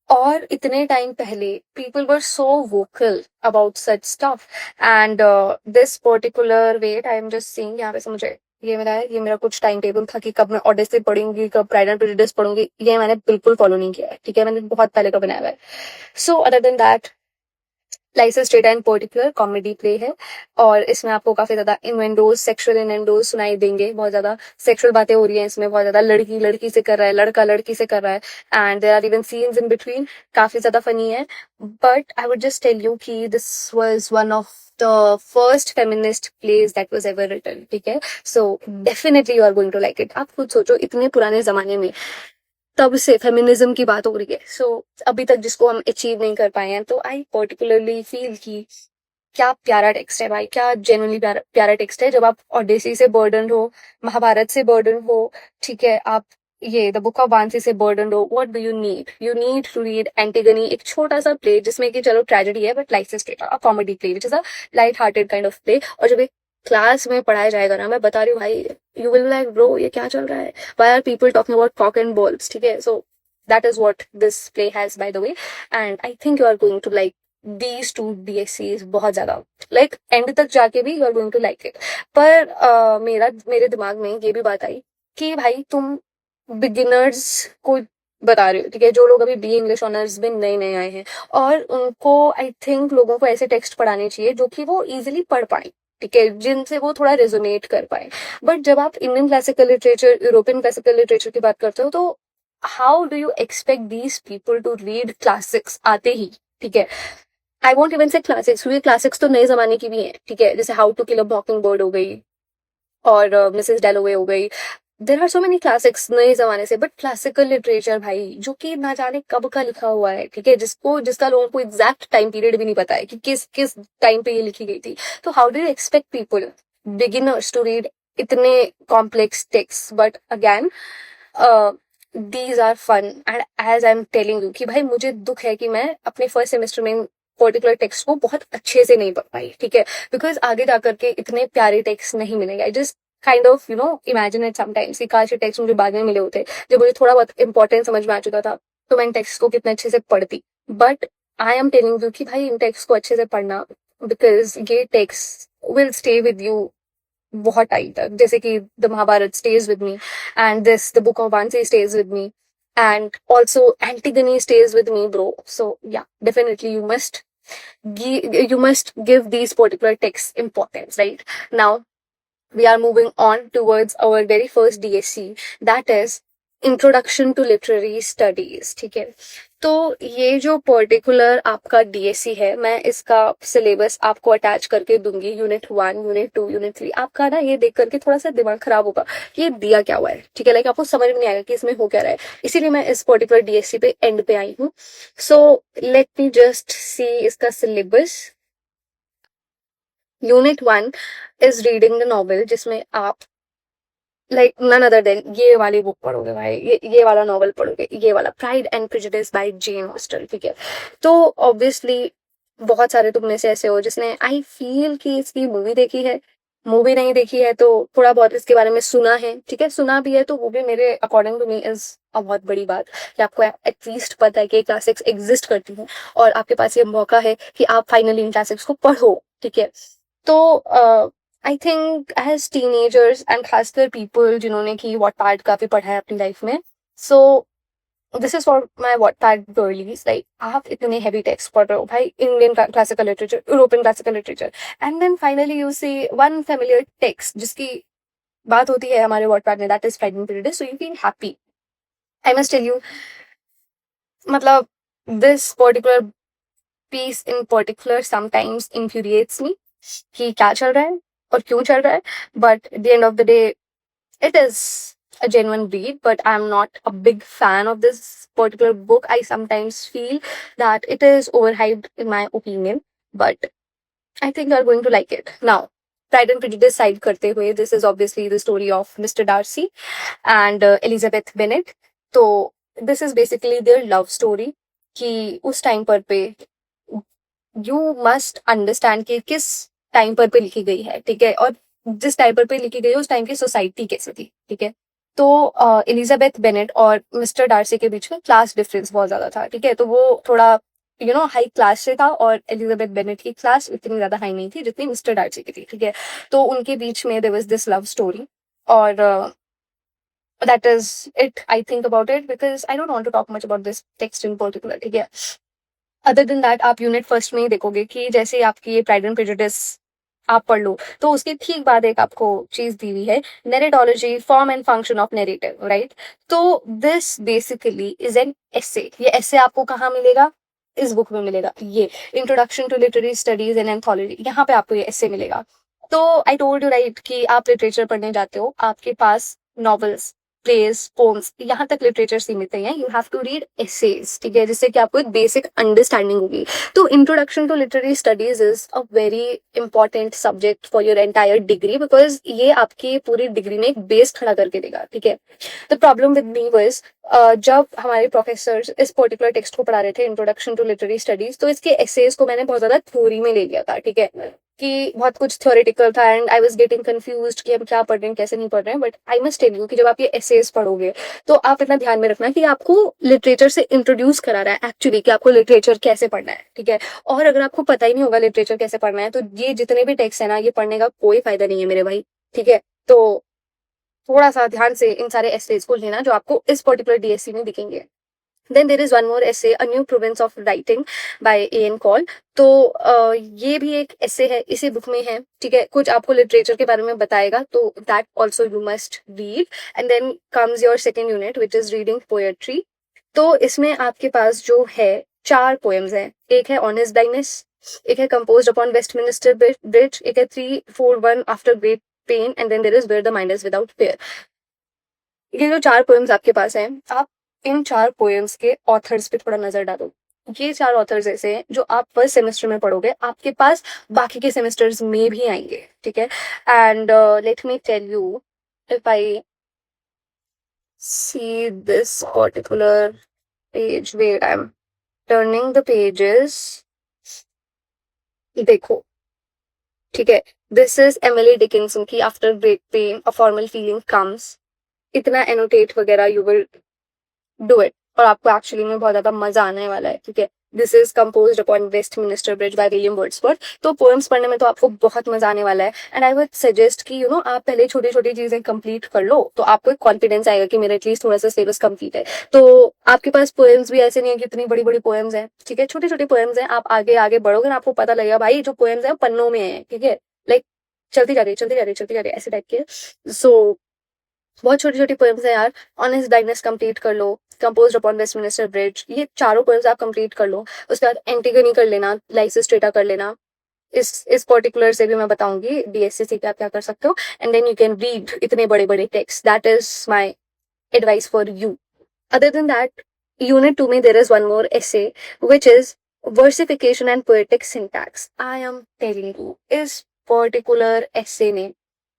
और इतने टाइम पहले people were so vocal about such stuff, and this particular wait I am just seeing, यहाँ पे से मुझे ये मेरा कुछ टाइम टेबल था कि कब मैं ओडिसी पढ़ूंगी, कब प्राइड एंड प्रेजुडिस पढ़ूंगी, ये मैंने बिल्कुल फॉलो नहीं किया है, ठीक है। मैंने बहुत पहले का बनाया हुआ है। So other than that, Lysistrata in particular comedy play है, और इसमें आपको काफी ज्यादा इनवेंडोज, सेक्सुअल इनवेंडोज सुनाई देंगे। बहुत ज्यादा सेक्सुअल बातें हो रही हैं इसमें, बहुत ज्यादा लड़की लड़की से कर रहा है, लड़का लड़की से कर रहा है, and there are even scenes in between, काफी ज्यादा फनी है। But I would just tell you कि this was one of the first feminist plays that was ever written, ठीक है। So definitely you are going to like it. आप खुद सोचो, इतने पुराने जमाने में तब से फेमिनिज्म की बात हो रही है, सो अभी तक जिसको हम अचीव नहीं कर पाए हैं, तो आई पर्टिकुलरली फील कि क्या प्यारा टेक्स्ट है भाई, क्या जेन्युइनली प्यारा टेक्स्ट है। जब आप ओडिसी से बर्डन हो, महाभारत से बर्डन हो, ठीक है, आप ये द बुक ऑफ वांसी से बर्डन हो, what do you need to read Antigone, एक छोटा सा प्ले जिसमें कि चलो ट्रेजेडी है but Lysistrata, a comedy play which is a light hearted kind of play. और जब एक क्लास में पढ़ाया जाएगा ना, मैं बता रही हूँ भाई, यू विल लाइक ब्रो ये क्या चल रहा है, why are people talking about cock and balls, ठीक है। So that is what this play has by the way, and I think you are going to like these two DSCs बहुत ज्यादा, like and तक जाके भी you are going to like it. पर मेरे दिमाग में ये भी बात आई कि भाई तुम बिगिनर्स को बता रहे हो, ठीक है, जो लोग अभी BA इंग्लिश ऑनर्स में नए नए आए हैं, और उनको आई थिंक लोगों को ऐसे टेक्स्ट पढ़ाने चाहिए जो कि वो इजिली पढ़ पाए, ठीक है, जिनसे वो थोड़ा रेजोनेट कर पाए। बट जब आप Indian classical literature, European classical literature की बात करते हो, तो how do you expect these people to read classics आते ही, ठीक है। I won't even say classics, क्योंकि क्लासिक्स तो नए जमाने की भी है, ठीक है, जैसे how to kill a mockingbird हो गई, और मिसेस डैलोवे हो गई। There are so many classics नए जमाने से, बट क्लासिकल लिटरेचर भाई जो कि ना जाने कब का लिखा हुआ है, ठीक है, जिसका लोगों को एग्जैक्ट टाइम पीरियड भी नहीं पता है कि किस किस टाइम पे ये लिखी गई थी। तो how do you expect people, beginners, to read इतने complex text? But again these are fun, and as I am telling you कि भाई मुझे दुख है कि मैं अपने फर्स्ट सेमेस्टर में पर्टिकुलर टेक्स्ट को बहुत अच्छे से नहीं पढ़ पाई, ठीक है, बिकॉज आगे जाकर के इतने प्यारे टेक्स्ट नहीं मिलेंगे। I just kind of imagine it sometimes कि काश ये टेक्स्ट मुझे बाद में मिले होते, जब मुझे थोड़ा बहुत इंपॉर्टेंट समझ में आ चुका था, तो मैं टेक्स्ट को कितने अच्छे से पढ़ती। But I am telling you कि भाई इन टेक्स्ट को अच्छे से पढ़ना, बिकॉज ये text will stay with you बहुत टाइम तक, जैसे कि the Mahabharata stays with me, and this the book of वांसी stays with me, and also Antigone stays with me, bro. So yeah, definitely you must give these particular texts importance, right? Now we are moving on towards our very first DSC, that is introduction to literary studies, ठीक है। तो ये जो particular आपका DSC है, मैं इसका syllabus आपको अटैच करके दूंगी, यूनिट 1, यूनिट 2, यूनिट 3। आपका ना ये देख करके थोड़ा सा दिमाग खराब होगा कि ये दिया क्या हुआ है, ठीक है, लाइक आपको समझ में नहीं आएगा कि इसमें हो क्या रहा है। इसीलिए मैं इस पर्टिकुलर डीएससी पे एंड पे आई हूँ। सो लेट मी जस्ट सी इसका syllabus. Unit 1 is reading the novel, जिसमें आप लाइक नन अदर देन ये वाली बुक पढ़ोगे भाई, ये वाला नॉवल पढ़ोगे, ये वाला pride and prejudice by Jane Austen, ठीक है। तो ऑब्वियसली बहुत सारे तुम में से ऐसे हो जिसने आई फील कि इसकी मूवी देखी है, मूवी नहीं देखी है तो थोड़ा बहुत इसके बारे में सुना है, ठीक है, सुना भी है तो वो भी मेरे according to me is a बहुत बड़ी बात कि आपको एटलीस्ट पता है कि क्लासिक्स एग्जिस्ट करती हैं, और आपके पास ये मौका है कि आप फाइनली इन क्लासिक्स को पढ़ो, ठीक है। तो I think as teenagers and खासकर पीपल जिन्होंने की वॉटपैड काफी पढ़ा है अपनी लाइफ में, so this is for my Wattpad girlies, like आप इतने हैवी टेक्स्ट पढ़ रहे हो भाई, Indian classical literature, European classical literature, and then finally you see one familiar text जिसकी बात होती है हमारे वॉटपैड में, that is pride and Prejudice, so you feel happy. I must tell you, मतलब this particular piece in particular sometimes infuriates me कि क्या चल रहा है और क्यों चल रहा है, but at the end of the day it is a genuine read, but I'm not a big fan of this particular book. I sometimes feel that it is overhyped in my opinion, but I think you're going to like it. Now, Pride and Prejudice side karte hue, this is obviously the story of Mr. Darcy and Elizabeth Bennet. So this is basically their love story कि उस time पर पे you must understand कि किस time पर पे लिखी गई है, ठीक है, और जिस टाइम पर पे लिखी गई है उस टाइम की सोसाइटी कैसी थी, ठीक है। तो एलिजाबेथ बेनेट और मिस्टर डार्सी के बीच में क्लास डिफरेंस बहुत ज्यादा था, ठीक है, तो वो थोड़ा हाई क्लास से था, और एलिजाबेथ बेनेट की क्लास इतनी ज्यादा हाई नहीं थी जितनी मिस्टर डार्सी की थी, ठीक है। तो उनके बीच में there was this love story, और that is it I think about it, because I don't want to talk much about this text in particular, ठीक है। अदर देन दैट आप यूनिट फर्स्ट में ही देखोगे कि जैसे आपकी ये प्राइड एंड प्रेजुडिस आप पढ़ लो, तो उसके ठीक बाद एक आपको चीज दी हुई है, narratology, form and function of narrative, right. तो this basically is an essay. ये एसे आपको कहाँ मिलेगा? इस बुक में मिलेगा, ये introduction to literary studies and anthology, यहाँ पे आपको ये एसे मिलेगा। तो आई टोल्ड यू राइट कि आप लिटरेचर पढ़ने जाते हो, आपके पास नॉवेल्स, प्लेज, पोम्स, यहाँ तक लिटरेचर सीमित है, you have to read essays, ठीक है, जिससे कि आपको एक बेसिक अंडरस्टैंडिंग होगी। तो introduction to literary studies is a very important subject for your entire degree, because ये आपकी पूरी डिग्री में एक बेस खड़ा करके देगा, ठीक है। The problem with me was, जब हमारे प्रोफेसर इस पर्टिकुलर टेक्स्ट को पढ़ा रहे थे, इंट्रोडक्शन टू लिटरेरी स्टडीज, तो इसके एसेज को मैंने बहुत ज्यादा थ्योरी में ले लिया था, ठीक है, कि बहुत कुछ थ्योरेटिकल था, and I was getting confused कि हम क्या पढ़ रहे हैं, कैसे नहीं पढ़ रहे हैं। But I must tell you कि जब आप ये एसेज पढ़ोगे तो आप इतना ध्यान में रखना कि आपको लिटरेचर से इंट्रोड्यूस करा रहा है एक्चुअली, कि आपको लिटरेचर कैसे पढ़ना है, ठीक है। और अगर आपको पता ही नहीं होगा लिटरेचर कैसे पढ़ना है, तो ये जितने भी टेक्स्ट है ना, ये पढ़ने का कोई फायदा नहीं है मेरे भाई, ठीक है। तो थोड़ा सा ध्यान से इन सारे एसेज को लेना जो आपको इस पर्टिकुलर डीएससी में दिखेंगे। Then there is one more essay, a new province of writing by एन कॉल। तो ये भी एक ऐसे है, इसी बुक में है, ठीक है। कुछ आपको लिटरेचर के बारे में बताएगा, तो that also you must read. And then comes your second unit which is reading poetry. तो इसमें आपके पास जो है 4 पोएम्स हैं। एक है ऑनेस्ट डाइनेस, एक है कंपोज्ड अपॉन वेस्टमिनिस्टर ब्रिज, एक है 341 after great pain, and then there is where the mind is without fear. ये जो 4 पोएम्स आपके पास हैं, आप इन 4 पोएम्स के ऑथर्स पे थोड़ा नजर डालो। ये 4 ऑथर्स ऐसे हैं जो आप फर्स्ट सेमेस्टर में पढ़ोगे, आपके पास बाकी के सेमेस्टर्स में भी आएंगे, ठीक है। And let me tell you, if I see this particular page, wait I am turning the pages, देखो, ठीक है। दिस इज एमिली डिकिंसन की after great pain a formal feeling comes. इतना एनोटेट वगैरह यू विल डू इट, और आपको actually में बहुत ज्यादा मजा आने वाला है, ठीक है। This is composed upon Westminster bridge by William Wordsworth. तो पोएम्स पढ़ने में तो आपको बहुत मजा आने वाला है। एंड आई वुड सजेस्ट कि यू नो आप पहले छोटी छोटी चीजें कंप्लीट कर लो, तो आपको एक कॉन्फिडेंस आएगा कि मेरा एटलीस्ट थोड़ा सा सिलेबस कंप्लीट है। तो आपके पास पोएम्स भी ऐसे नहीं है कि इतनी बड़ी बड़ी पोएम्स हैं, ठीक है, छोटी छोटी पोएम्स हैं। आप आगे आगे बढ़ोगे ना, आपको पता लगेगा भाई जो पोएम्स है पन्नों में है, ठीक है। लाइक चलती जा रही है, चलती जा रही है, चलती जा रही है, ऐसे टाइप के। सो बहुत छोटी छोटी पोएम्स है यार। ऑनेस्ट डाइनेस कंप्लीट कर लो, कंपोज्ड अपॉन वेस्टमिनिस्टर ब्रिज, ये चारों पोएम्स आप कंप्लीट कर लो। उसके बाद एंटीगनी कर लेना, लाइसिस्ट्रेटा कर लेना। इस पर्टिकुलर से भी मैं बताऊंगी डीएससी से क्या क्या कर सकते हो। And then you can read इतने बड़े बड़े text, that is my advice for you. Other than that, unit 2 में there is one more essay which is versification and poetic syntax. I am telling you, इस particular essay ने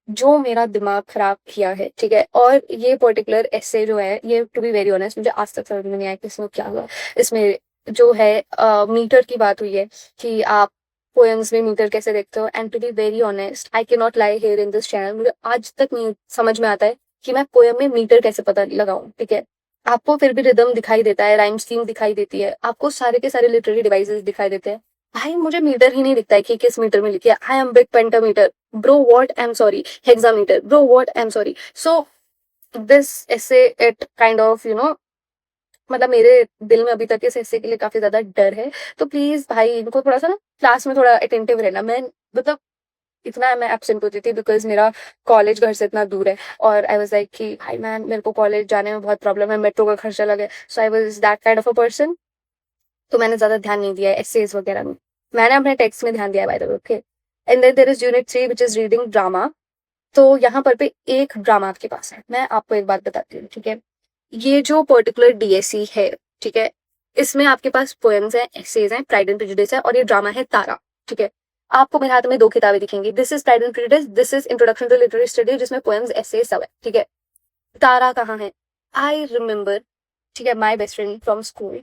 जो मेरा दिमाग खराब किया है, ठीक है। और ये पर्टिकुलर ऐसे जो है, ये टू बी वेरी ऑनेस्ट मुझे आज तक समझ में नहीं आया कि इसमें क्या हुआ। इसमें जो है मीटर की बात हुई है कि आप पोएम्स में मीटर कैसे देखते हो। And to be very honest, I can not lie here in this channel, मुझे आज तक नहीं समझ में आता है कि मैं पोएम में मीटर कैसे पता लगाऊं, ठीक है। आपको फिर भी रिदम दिखाई देता है, राइम स्कीम दिखाई देती है, आपको सारे के सारे लिटरेरी डिवाइसेस दिखाई देते हैं। भाई मुझे मीटर ही नहीं दिखता है कि किस मीटर में लिखी है। I am big pentameter bro, what, I am sorry, hexameter bro, what, I am sorry. So this essay it kind of you know, मतलब मेरे दिल में अभी तक इस ऐसे के लिए काफी ज्यादा डर है। तो प्लीज भाई इनको थोड़ा सा ना क्लास में थोड़ा अटेंटिव रहना। मैं मतलब इतना मैं एब्सेंट होती थी बिकॉज मेरा कॉलेज घर से इतना दूर है, और आई वाज लाइक कि भाई मैन मेरे को कॉलेज जाने में बहुत प्रॉब्लम है, मेट्रो का खर्चा लगे। So I was that kind of a person. तो मैंने ज्यादा ध्यान नहीं दिया है एसेज वगैरह में, मैंने अपने टेक्स्ट में ध्यान दिया है by the way, okay. And then there is unit 3 which is reading drama. तो यहाँ पर पे एक ड्रामा आपके पास है। मैं आपको एक बात बताती हूँ, ठीक है। ये जो पर्टिकुलर डीएससी है, ठीक है, इसमें आपके पास पोएम्स हैं, एसेज हैं, प्राइड एंड प्रेजुडिस है, और ये ड्रामा है तारा, ठीक है। आपको मेरे हाथ में 2 किताबें दिखेंगी, this is pride and prejudice, this is introduction to literary study, जिसमें पोएम्स एसेज सब है, ठीक है। तारा कहाँ है? आई रिमेम्बर, ठीक है, my best friend from school,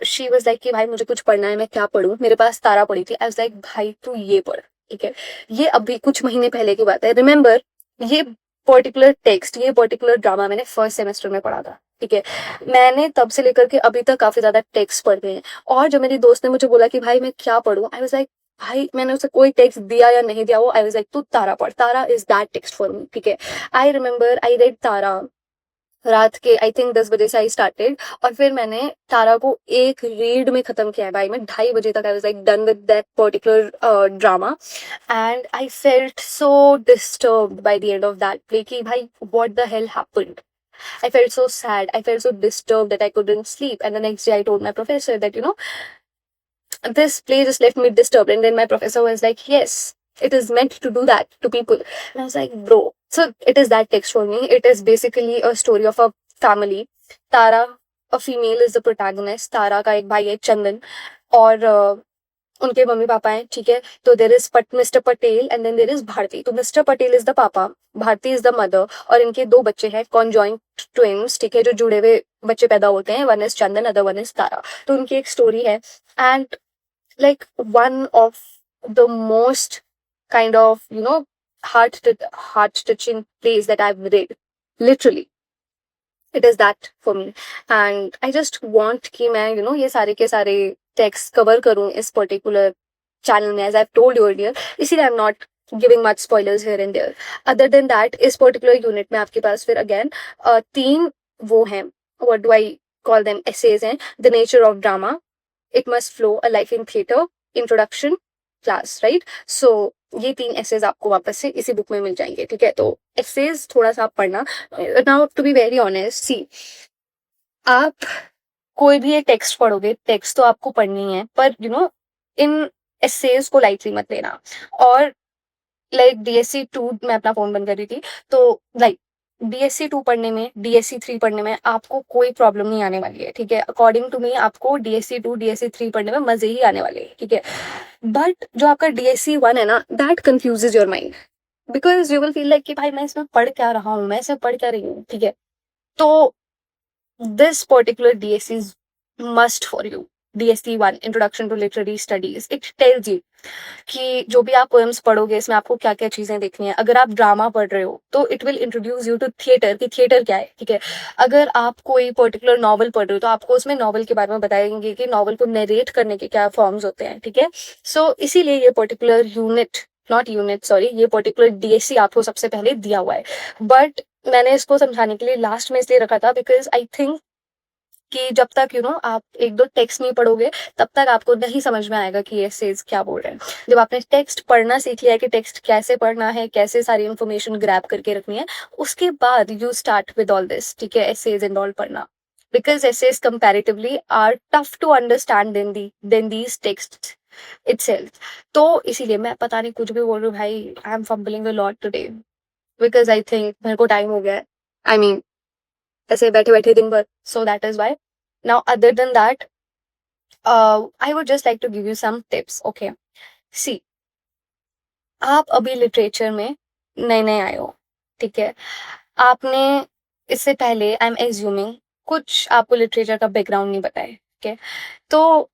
she was like कि भाई मुझे कुछ पढ़ना है, मैं क्या पढ़ूं, मेरे पास तारा पड़ी थी। आई वाज लाइक भाई तू ये पढ़, ठीक है। ये अभी कुछ महीने पहले की बात है, रिमेम्बर। ये पर्टिकुलर टेक्स्ट, ये पर्टिकुलर ड्रामा मैंने फर्स्ट सेमेस्टर में पढ़ा था, ठीक है। मैंने तब से लेकर के अभी तक काफी ज्यादा टेक्स्ट पढ़े हैं। और जब मेरी दोस्त ने मुझे बोला कि भाई मैं क्या पढ़ूं, आई वाज लाइक भाई मैंने उसे कोई टेक्स्ट दिया या नहीं दिया, वो आई वाज लाइक तू तारा पढ़, Tara is that text for me, ठीक है। आई रिमेम्बर आई रेड तारा रात के आई थिंक 10 बजे से आई स्टार्टेड, और फिर मैंने तारा को एक रीड में खत्म किया है भाई। मैं 2:30 बजे तक आई was like done with that particular drama. And I felt so disturbed by the end of that play कि भाई what the hello happened. I felt so sad. I felt so disturbed that I couldn't sleep. And the next day, I told my professor that, you know, this play just left me disturbed. And then my professor was like, yes, it is meant to do that to people. And I was like, bro. So it is that text for me. It is basically a story of a family. Tara, a female, is the protagonist. Tara का एक भाई है चंदन, और उनके mummy papa हैं, ठीक है। तो there is Mr Patel and then there is Bharati. तो मिस्टर पटेल इज द पापा, भारती इज द मदर, और इनके 2 बच्चे हैं कॉन्जॉइंट ट्विन्स, ठीक है, जो जुड़े हुए बच्चे पैदा होते हैं। One is Chandan, other one is Tara. तो उनकी एक स्टोरी है। And like one of the most kind of you know heart touching plays that I've read, literally it is that for me. And I just want कि मैं you know ये सारे के सारे text cover करूँ इस particular channel में, as I've told you earlier, इसीलिए I'm not giving much spoilers here and there. Other than that, इस particular unit में आपके पास फिर again 3 वो हैं, what do I call them essays हैं. The nature of drama, it must flow, a life in theatre, introduction, class, right? So ये 3 essays आपको वापस से इसी बुक में मिल जाएंगे, ठीक है? तो essays थोड़ा सा आप पढ़ना. Now to be very honest, see, आप कोई भी एक टेक्स्ट पढ़ोगे, टेक्स्ट तो आपको पढ़नी है, पर इन essays को लाइटली मत लेना. और लाइक DSC 2, मैं अपना फोन बंद कर रही थी, तो लाइक DSC 2 पढ़ने में, DSC 3 पढ़ने में आपको कोई प्रॉब्लम नहीं आने वाली है, ठीक है? अकॉर्डिंग टू मी आपको DSC 2, DSC 3 पढ़ने में मजे ही आने वाले हैं, ठीक है? बट जो आपका DSC 1 है ना, that confuses your mind, because you will feel like कि भाई मैं इसमें पढ़ क्या रहा हूँ, मैं इसमें पढ़ क्या रही हूँ, ठीक है? तो this particular DSC is must for you. DSC 1, Introduction to Literary Studies. It tells you कि जो भी आप पोएम्स पढ़ोगे इसमें आपको क्या क्या चीजें देखनी है. अगर आप ड्रामा पढ़ रहे हो तो it will introduce you to theatre, कि थिएटर क्या है, ठीक है? अगर आप कोई पर्टिकुलर नॉवल पढ़ रहे हो तो आपको उसमें नॉवल के बारे में बताएंगे कि नॉवल को नरेट करने के क्या फॉर्म्स होते हैं, ठीक है? सो इसीलिए ये पर्टिकुलर ये पर्टिकुलर DSC आपको सबसे पहले दिया हुआ है. बट मैंने इसको समझाने के लिए लास्ट में इसलिए रखा था बिकॉज आई थिंक कि जब तक आप 1-2 टेक्स्ट नहीं पढ़ोगे तब तक आपको नहीं समझ में आएगा कि ये एसेज क्या बोल रहे हैं. जब आपने टेक्स्ट पढ़ना सीख लिया है कि टेक्स्ट कैसे पढ़ना है, कैसे सारी इंफॉर्मेशन ग्रैब करके रखनी है, उसके बाद you start with all this, ठीक है? एसेज एंड ऑल पढ़ना, because essays comparatively are tough to understand than these text itself. तो इसीलिए मैं पता नहीं कुछ भी बोल रही हूँ भाई. आई am fumbling a lot today because I think मेरे को टाइम हो गया है. आई मीन ऐसे बैठे बैठे दिन भर. So that is why. Now other than that I would just like to give you some tips. Okay, see, आप अभी लिटरेचर में नए नए आए हो, ठीक है? आपने इससे पहले, आई एम एज्यूमिंग, कुछ आपको लिटरेचर का बैकग्राउंड नहीं पता है, ठीक है? तो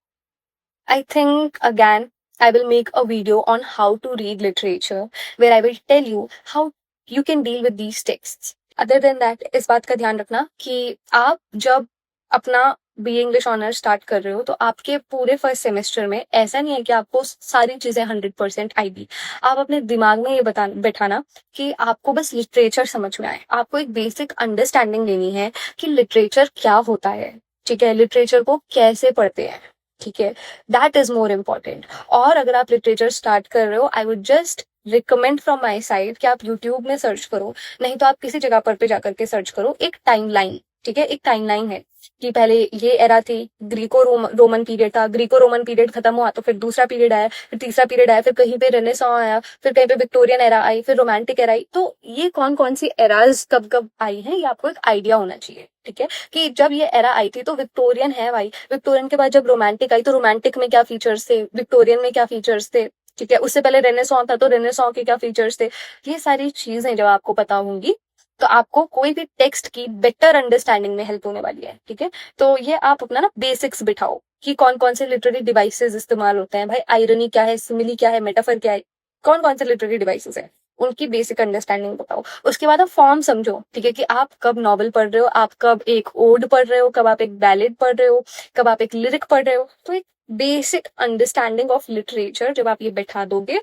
I think again I will make a video on how to read literature where I will tell you how you can deal with these texts. Other than that, इस बात का ध्यान रखना कि आप जब अपना BA इंग्लिश ऑनर्स स्टार्ट कर रहे हो तो आपके पूरे फर्स्ट सेमेस्टर में ऐसा नहीं है कि आपको सारी चीजें 100% आएगी. आप अपने दिमाग में ये बैठाना कि आपको बस लिटरेचर समझ में आए. आपको एक बेसिक अंडरस्टैंडिंग लेनी है कि लिटरेचर क्या होता है, ठीक है? लिटरेचर को कैसे पढ़ते हैं, ठीक है? That is more important. और अगर आप लिटरेचर स्टार्ट कर रहे हो, आई would just recommend from my side कि आप यूट्यूब में सर्च करो, नहीं तो आप किसी जगह पर पे जाकर के सर्च करो एक टाइमलाइन, ठीक है? एक टाइमलाइन है कि पहले ये एरा थी, ग्रीको रोमन पीरियड था, ग्रीको रोमन पीरियड खत्म हुआ तो फिर दूसरा पीरियड आया, फिर तीसरा पीरियड आया, फिर कहीं पे रेनेसां आया, फिर कहीं पे विक्टोरियन एरा आई, फिर रोमांटिक एरा आई. तो ये कौन कौन सी एराज कब कब आई हैं ये आपको एक आइडिया होना चाहिए, ठीक है? कि जब ये एरा आई थी तो विक्टोरियन है भाई, विक्टोरियन के बाद जब रोमांटिक आई तो रोमांटिक में क्या फीचर्स थे, विक्टोरियन में क्या फीचर्स थे, ठीक है? उससे पहले रेनेसां था तो रेनेसां के क्या फीचर्स थे. ये सारी चीजें जब आपको पता होंगी तो आपको कोई भी टेक्स्ट की बेटर अंडरस्टैंडिंग में हेल्प होने वाली है, ठीक है? तो ये आप अपना ना बेसिक्स बिठाओ कि कौन कौन से लिटरेरी डिवाइसेस इस्तेमाल होते हैं, भाई आयरनी क्या है, सिमिली क्या है, मेटाफर क्या है, कौन कौन से लिटरेरी डिवाइसेस है, उनकी बेसिक अंडरस्टैंडिंग बताओ. उसके बाद आप फॉर्म समझो, ठीक है? कि आप कब नॉवल पढ़ रहे हो, आप कब एक ओड पढ़ रहे हो, कब आप एक बैलेड पढ़ रहे हो, कब आप एक लिरिक पढ़ रहे हो. तो एक बेसिक अंडरस्टैंडिंग ऑफ लिटरेचर जब आप ये बैठा दोगे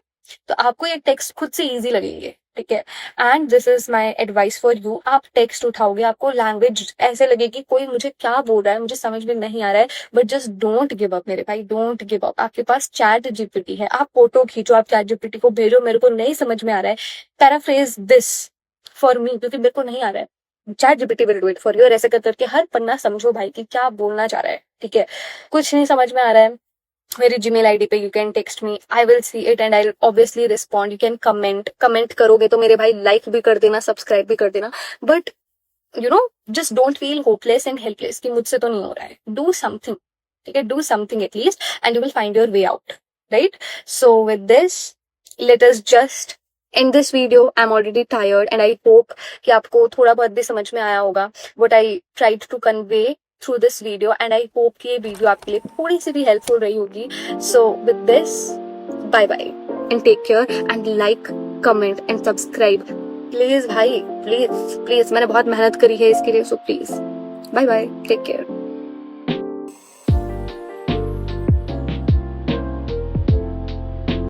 तो आपको ये टेक्स्ट खुद से इजी लगेंगे, ठीक है? And this is my advice for you. आप टेक्स्ट उठाओगे, आपको लैंग्वेज ऐसे लगेगी कोई मुझे क्या बोल रहा है, मुझे समझ में नहीं आ रहा है, but just don't give up मेरे भाई, डोंट गिव अप. आपके पास चैट जीपीटी है, आप फोटो खींचो, आप चैट जीपीटी को भेजो, मेरे को नहीं समझ में आ रहा है, पैराफ्रेज दिस फॉर मी, क्योंकि मेरे को नहीं आ रहा है, chat GPT will do it for you. और ऐसे करके हर पन्ना समझो भाई कि क्या बोलना चाह रहा है, ठीक है? कुछ नहीं समझ में आ रहा है, मेरी जीमेल आईडी पे you can text me, I will see it and I will obviously respond. You can comment करोगे तो मेरे भाई लाइक भी कर देना, सब्सक्राइब भी कर देना. But just don't feel hopeless and helpless कि मुझसे तो नहीं हो रहा है. डू समथिंग, ठीक है? Do something at least and you will find your way out, right? So with this let us just end this video. I'm already tired and I hope कि आपको थोड़ा बहुत भी समझ में आया होगा what I tried to convey through this video, and I hope कि ये वीडियो आपके लिए थोड़ी सी भी हेल्पफुल रही होगी. So with this, bye bye and take care and like, comment and subscribe. Please भाई, प्लीज मैंने बहुत मेहनत करी है इसके लिए, so please bye bye, take care.